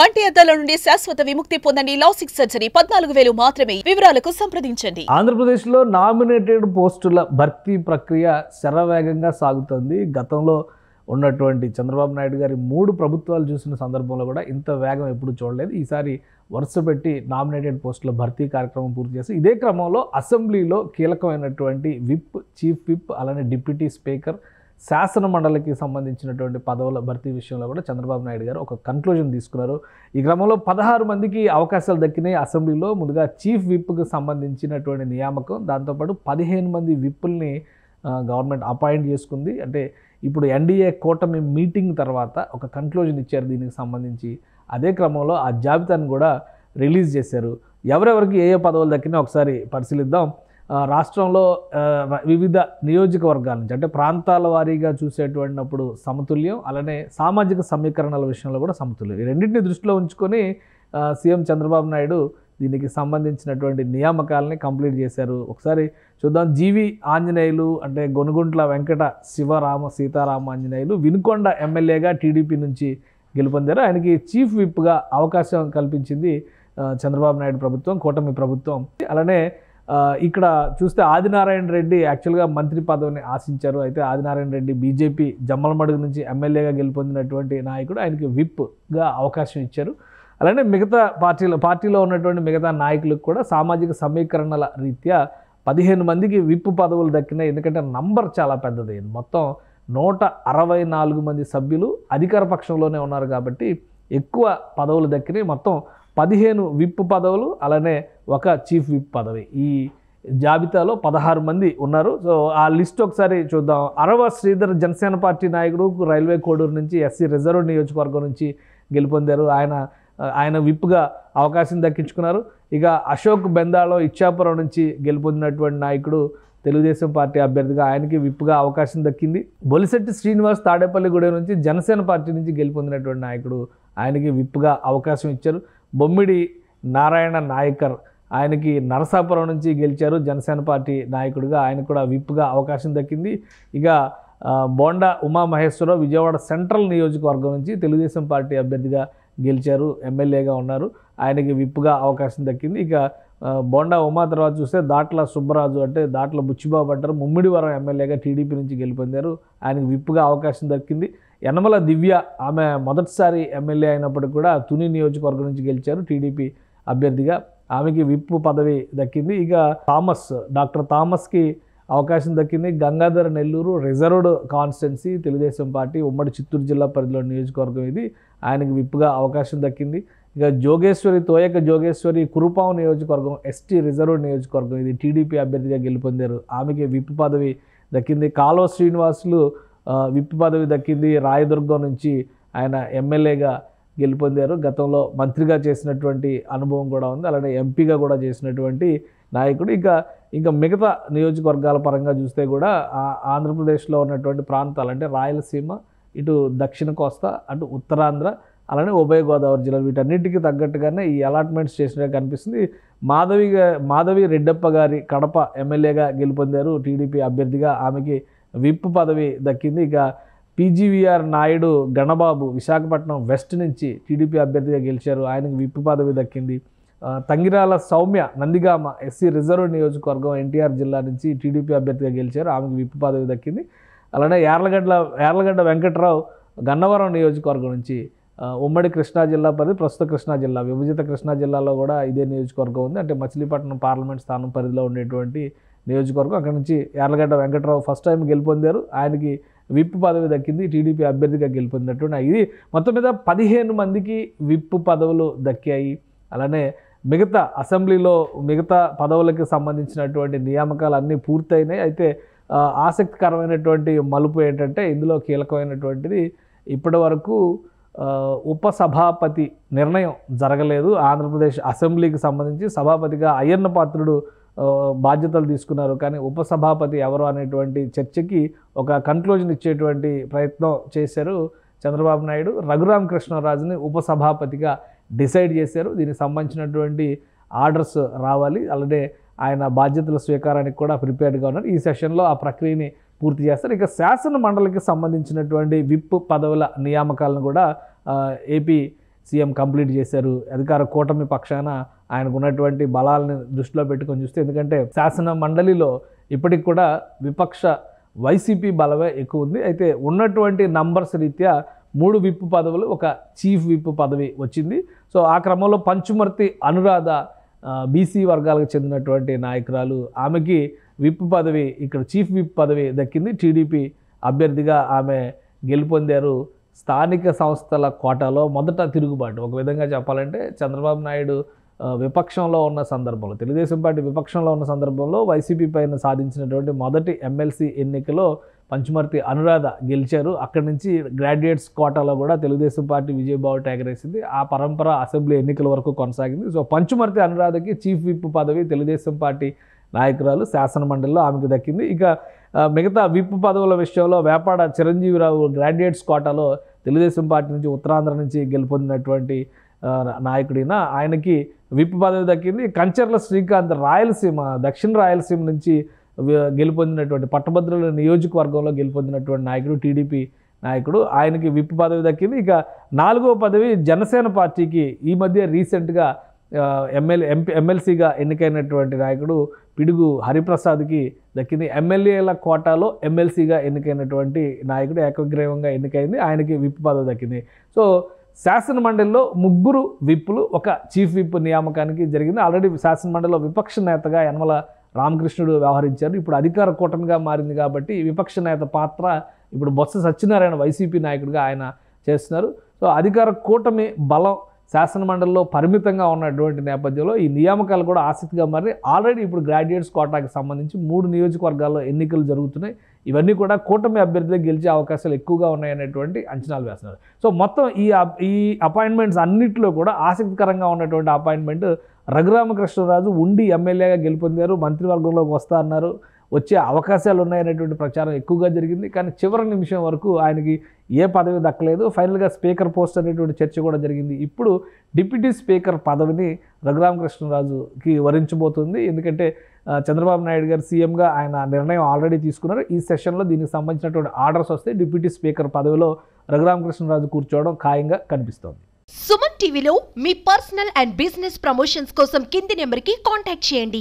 కంటి అద్దాల నుండి శాశ్వత విముక్తి పొందండి. లాసిక్ సర్జరీ 14,000 మాత్రమే. వివరాలకు సంప్రదించండి. ఆంధ్రప్రదేశ్లో నామినేటెడ్ పోస్టుల భర్తీ ప్రక్రియ శరవేగంగా సాగుతుంది. గతంలో ఉన్నటువంటి చంద్రబాబు నాయుడు గారి 3 ప్రభుత్వాలు చూసిన సందర్భంలో కూడా ఇంత వేగం ఎప్పుడు చూడలేదు. ఈసారి వరుస పెట్టి నామినేటెడ్ పోస్టుల భర్తీ కార్యక్రమం పూర్తి చేసి ఇదే క్రమంలో అసెంబ్లీలో కీలకమైనటువంటి విప్, చీఫ్ విప్, అలానే డిప్యూటీ స్పీకర్, శాసన మండలికి సంబంధించినటువంటి పదవుల భర్తీ విషయంలో కూడా చంద్రబాబు నాయుడు గారు ఒక కన్క్లూజన్ తీసుకున్నారు. ఈ క్రమంలో 16 మందికి అవకాశాలు దక్కినాయి అసెంబ్లీలో. ముందుగా చీఫ్ విప్కి సంబంధించినటువంటి నియామకం, దాంతోపాటు 15 మంది విప్పుల్ని గవర్నమెంట్ అపాయింట్ చేసుకుంది. అంటే ఇప్పుడు ఎన్డీఏ కూటమి మీటింగ్ తర్వాత ఒక కన్క్లూజన్ ఇచ్చారు దీనికి సంబంధించి. అదే క్రమంలో ఆ జాబితాను కూడా రిలీజ్ చేశారు. ఎవరెవరికి ఏ పదవులు దక్కినా ఒకసారి పరిశీలిద్దాం. రాష్ట్రంలో వివిధ నియోజకవర్గాల నుంచి అంటే ప్రాంతాల వారీగా చూసేటువంటిప్పుడు సమతుల్యం, అలానే సామాజిక సమీకరణల విషయంలో కూడా సమతుల్యం. ఈ రెండింటిని దృష్టిలో ఉంచుకొని సీఎం చంద్రబాబు నాయుడు దీనికి సంబంధించినటువంటి నియామకాలని కంప్లీట్ చేశారు. ఒకసారి చూద్దాం. జీవి ఆంజనేయులు అంటే గొనుగుంట్ల వెంకట శివరామ సీతారామ ఆంజనేయులు వినుకొండ ఎమ్మెల్యేగా టీడీపీ నుంచి గెలుపొందారు. ఆయనకి చీఫ్ విప్గా అవకాశం కల్పించింది చంద్రబాబు నాయుడు ప్రభుత్వం, కూటమి ప్రభుత్వం. అలానే ఇక్కడ చూస్తే ఆదినారాయణ రెడ్డి యాక్చువల్గా మంత్రి పదవిని ఆశించారు. అయితే ఆదినారాయణ రెడ్డి బీజేపీ జమ్మలమడుగు నుంచి ఎమ్మెల్యేగా గెలుపొందినటువంటి నాయకుడు, ఆయనకి విప్గా అవకాశం ఇచ్చారు. అలానే మిగతా పార్టీలో ఉన్నటువంటి మిగతా నాయకులకు కూడా సామాజిక సమీకరణల రీత్యా 15 మందికి విప్ పదవులు దక్కినాయి. ఎందుకంటే నంబర్ చాలా పెద్దది. మొత్తం 164 మంది సభ్యులు అధికార పక్షంలోనే ఉన్నారు కాబట్టి ఎక్కువ పదవులు దక్కినాయి. మొత్తం 15 విప్ పదవులు, అలానే ఒక చీఫ్ విప్ పదవి. ఈ జాబితాలో 16 మంది ఉన్నారు. సో ఆ లిస్ట్ ఒకసారి చూద్దాం. అరవ శ్రీధర్ జనసేన పార్టీ నాయకుడు, రైల్వే కోడూరు నుంచి ఎస్సీ రిజర్వ్ నియోజకవర్గం నుంచి గెలుపొందారు. ఆయన విప్గా అవకాశం దక్కించుకున్నారు. ఇక అశోక్ బెందాలో ఇచ్చాపురం నుంచి గెలుపొందినటువంటి నాయకుడు తెలుగుదేశం పార్టీ అభ్యర్థిగా, ఆయనకి విప్గా అవకాశం దక్కింది. బొలిశెట్టి శ్రీనివాస్ తాడేపల్లిగూడెం నుంచి జనసేన పార్టీ నుంచి గెలుపొందినటువంటి నాయకుడు, ఆయనకి విప్గా అవకాశం ఇచ్చారు. బొమ్మిడి నారాయణ నాయకర్, ఆయనకి నరసాపురం నుంచి గెలిచారు జనసేన పార్టీ నాయకుడిగా, ఆయనకు కూడా విప్గా అవకాశం దక్కింది. ఇక బోండా ఉమామహేశ్వరరావు విజయవాడ సెంట్రల్ నియోజకవర్గం నుంచి తెలుగుదేశం పార్టీ అభ్యర్థిగా గెలిచారు, ఎమ్మెల్యేగా ఉన్నారు, ఆయనకి విప్గా అవకాశం దక్కింది. ఇక బోండా ఉమా తర్వాత చూస్తే దాట్ల సుబ్బరాజు అంటే దాట్ల బుచ్చిబాబు అంటారు, ముమ్మిడివరం ఎమ్మెల్యేగా టీడీపీ నుంచి గెలుపొందారు, ఆయనకి విప్గా అవకాశం దక్కింది. యనమల దివ్య, ఆమె మొదటిసారి ఎమ్మెల్యే అయినప్పటికీ కూడా తుని నియోజకవర్గం నుంచి గెలిచారు టీడీపీ అభ్యర్థిగా, ఆమెకి విప్ పదవి దక్కింది. ఇక డాక్టర్ థామస్కి అవకాశం దక్కింది. Gangadhara Nellore reserved constituency Telugu Desam party ఉమ్మడి చిత్తూరు జిల్లా పరిధిలో నియోజకవర్గం ఇది, ఆయనకి విప్గా అవకాశం దక్కింది. ఇక తోయక జోగేశ్వరి కురుపాం నియోజకవర్గం ఎస్టీ రిజర్వ్డ్ నియోజకవర్గం ఇది, టీడీపీ అభ్యర్థిగా గెలుపొందారు, ఆమెకి విప్ పదవి దక్కింది. కాలువ శ్రీనివాసులు విప్ పదవి దక్కింది. రాయదుర్గం నుంచి ఆయన ఎమ్మెల్యేగా గెలుపొందారు. గతంలో మంత్రిగా చేసినటువంటి అనుభవం కూడా ఉంది, అలానే ఎంపీగా కూడా చేసినటువంటి నాయకుడు. ఇంకా మిగతా నియోజకవర్గాల పరంగా చూస్తే కూడా ఆంధ్రప్రదేశ్లో ఉన్నటువంటి ప్రాంతాలు అంటే రాయలసీమ, ఇటు దక్షిణ కోస్తా, అటు ఉత్తరాంధ్ర, అలానే ఉభయ గోదావరి జిల్లాలు, వీటన్నిటికీ తగ్గట్టుగానే ఈ అలాట్మెంట్స్ చేసినట్టు కనిపిస్తుంది. మాధవి రెడ్డప్ప గారి కడప ఎమ్మెల్యేగా గెలుపొందారు టీడీపీ అభ్యర్థిగా, ఆమెకి విప్ పదవి దక్కింది. ఇక పీజీవీఆర్ నాయుడు గణబాబు విశాఖపట్నం వెస్ట్ నుంచి టీడీపీ అభ్యర్థిగా గెలిచారు, ఆయనకు విప్ పదవి దక్కింది. తంగిరాల సౌమ్య నందిగామ ఎస్సీ రిజర్వ్ నియోజకవర్గం ఎన్టీఆర్ జిల్లా నుంచి టీడీపీ అభ్యర్థిగా గెలిచారు, ఆమెకు విప్ పదవి దక్కింది. అలానే యార్లగడ్డ వెంకట్రావు గన్నవరం నియోజకవర్గం నుంచి ఉమ్మడి కృష్ణా జిల్లా పరిధి, ప్రస్తుత కృష్ణా జిల్లా, విభజిత కృష్ణా జిల్లాలో కూడా ఇదే నియోజకవర్గం ఉంది. అంటే మచిలీపట్నం పార్లమెంట్ స్థానం పరిధిలో ఉండేటువంటి నియోజకవర్గం. అక్కడ నుంచి యార్లగడ్డ వెంకట్రావు ఫస్ట్ టైం గెలుపొందారు, ఆయనకి విప్ పదవి దక్కింది, టీడీపీ అభ్యర్థిగా గెలుపొందినటువంటి. ఇది మొత్తం మీద 15 మందికి విప్ పదవులు దక్కాయి. అలానే మిగతా అసెంబ్లీలో మిగతా పదవులకు సంబంధించినటువంటి నియామకాలు అన్నీ పూర్తయినాయి. అయితే ఆసక్తికరమైనటువంటి మలుపు ఏంటంటే ఇందులో కీలకమైనటువంటిది ఇప్పటి వరకు ఉపసభాపతి నిర్ణయం జరగలేదు. ఆంధ్రప్రదేశ్ అసెంబ్లీకి సంబంధించి సభాపతిగా అయ్యన్న పాత్రుడు బాధ్యతలు తీసుకున్నారు, కానీ ఉపసభాపతి ఎవరు అనేటువంటి చర్చకి ఒక కన్క్లూజన్ ఇచ్చేటువంటి ప్రయత్నం చేశారు చంద్రబాబు నాయుడు. రఘురామ కృష్ణరాజుని ఉపసభాపతిగా డిసైడ్ చేశారు. దీనికి సంబంధించినటువంటి ఆర్డర్స్ రావాలి, అలాగే ఆయన బాధ్యతల స్వీకారానికి కూడా ప్రిపేర్డ్గా ఉన్నారు. ఈ సెషన్లో ఆ ప్రక్రియని పూర్తి చేస్తారు. ఇక శాసన మండలికి సంబంధించినటువంటి విప్ పదవుల నియామకాలను కూడా ఏపీ సీఎం కంప్లీట్ చేశారు. అధికార కూటమి పక్షాన ఆయనకు ఉన్నటువంటి బలాలను దృష్టిలో పెట్టుకొని చూస్తే, ఎందుకంటే శాసన మండలిలో ఇప్పటికి కూడా విపక్ష వైసీపీ బలమే ఎక్కువ ఉంది. అయితే ఉన్నటువంటి నంబర్స్ రీత్యా 3 విప్ పదవులు, ఒక చీఫ్ విప్ పదవి వచ్చింది. సో ఆ క్రమంలో పంచుమర్తి అనురాధ బీసీ వర్గాలకు చెందినటువంటి నాయకురాలు, ఆమెకి విప్ పదవి, ఇక్కడ చీఫ్ విప్ పదవి దక్కింది. టీడీపీ అభ్యర్థిగా ఆమె గెలుపొందారు. స్థానిక సంస్థల కోటాలో మొదట తిరుగుబాటు. ఒక విధంగా చెప్పాలంటే చంద్రబాబు నాయుడు విపక్షంలో ఉన్న సందర్భంలో, తెలుగుదేశం పార్టీ విపక్షంలో ఉన్న సందర్భంలో వైసీపీ పైన సాధించినటువంటి మొదటి ఎమ్మెల్సీ ఎన్నికలో పంచుమర్తి అనురాధ గెలిచారు. అక్కడి నుంచి గ్రాడ్యుయేట్స్ కోటాలో కూడా తెలుగుదేశం పార్టీ విజయబావుట ఎగరేసింది. ఆ పరంపర అసెంబ్లీ ఎన్నికల వరకు కొనసాగింది. సో పంచుమర్తి అనురాధకి చీఫ్ విప్ పదవి తెలుగుదేశం పార్టీ నాయకురాలు శాసన మండలిలో ఆమెకు దక్కింది. ఇక మిగతా విప్ పదవుల విషయంలో వేపాడ చిరంజీవిరావు గ్రాడ్యుయేట్స్ కోటాలో తెలుగుదేశం పార్టీ నుంచి ఉత్తరాంధ్ర నుంచి గెలుపొందినటువంటి నాయకుడిన ఆయనకి విప్ పదవి దక్కింది. కంచర్ల శ్రీకాంత్ రాయలసీమ, దక్షిణ రాయలసీమ నుంచి గెలుపొందినటువంటి పట్టభద్రుల నియోజకవర్గంలో గెలుపొందినటువంటి నాయకుడు, టీడీపీ నాయకుడు, ఆయనకి విప్ పదవి దక్కింది. ఇక 4వ పదవి జనసేన పార్టీకి ఈ మధ్య రీసెంట్గా ఎమ్మెల్సీగా ఎన్నికైనటువంటి నాయకుడు పిడుగు హరిప్రసాద్కి దక్కింది. ఎమ్మెల్యేల కోటాలో ఎమ్మెల్సీగా ఎన్నికైనటువంటి నాయకుడు ఏకగ్రీవంగా ఎన్నికైంది, ఆయనకి విప్ పదవి దక్కింది. సో శాసన మండలిలో 3 విప్పులు, ఒక చీఫ్ విప్ నియామకానికి జరిగింది. ఆల్రెడీ శాసన మండలిలో విపక్ష నేతగా యనమల రామకృష్ణుడు వ్యవహరించారు. ఇప్పుడు అధికార కూటమిగా మారింది కాబట్టి విపక్ష నేత పాత్ర ఇప్పుడు బొత్స సత్యనారాయణ వైసీపీ నాయకుడిగా ఆయన చేస్తున్నారు. సో అధికార కూటమి బలం శాసన మండలిలో పరిమితంగా ఉన్నటువంటి నేపథ్యంలో ఈ నియామకాలు కూడా ఆసక్తిగా మారి ఆల్రెడీ ఇప్పుడు గ్రాడ్యుయేట్స్ కోటాకి సంబంధించి 3 నియోజకవర్గాల్లో ఎన్నికలు జరుగుతున్నాయి. ఇవన్నీ కూడా కూటమి అభ్యర్థులే గెలిచే అవకాశాలు ఎక్కువగా ఉన్నాయనేటువంటి అంచనాలు వేస్తున్నారు. సో మొత్తం ఈ అపాయింట్మెంట్స్ అన్నింటిలో కూడా ఆసక్తికరంగా ఉన్నటువంటి అపాయింట్మెంట్ రఘురామకృష్ణరాజు ఉండి ఎమ్మెల్యేగా గెలుపొందారు, మంత్రివర్గంలోకి వస్తా అన్నారు, వచ్చే అవకాశాలు ఉన్నాయనేటువంటి ప్రచారం ఎక్కువగా జరిగింది. కానీ చివరి నిమిషం వరకు ఆయనకి ఏ పదవి దక్కలేదు. ఫైనల్గా స్పీకర్ పోస్ట్ అనేటువంటి చర్చ కూడా జరిగింది. ఇప్పుడు డిప్యూటీ స్పీకర్ పదవిని రఘురామకృష్ణరాజుకి వరించబోతుంది. ఎందుకంటే చంద్రబాబు నాయుడు గారు సీఎంగా ఆయన నిర్ణయం ఆల్రెడీ తీసుకున్నారు. ఈ సెషన్లో దీనికి సంబంధించినటువంటి ఆర్డర్స్ వస్తే డిప్యూటీ స్పీకర్ పదవిలో రఘురామకృష్ణరాజు కూర్చోవడం ఖాయంగా కనిపిస్తోంది. సుమన్ టీవీలో మీ పర్సనల్ అండ్ బిజినెస్ ప్రమోషన్స్ కోసం కింది నెంబర్కి కాంటాక్ట్ చేయండి.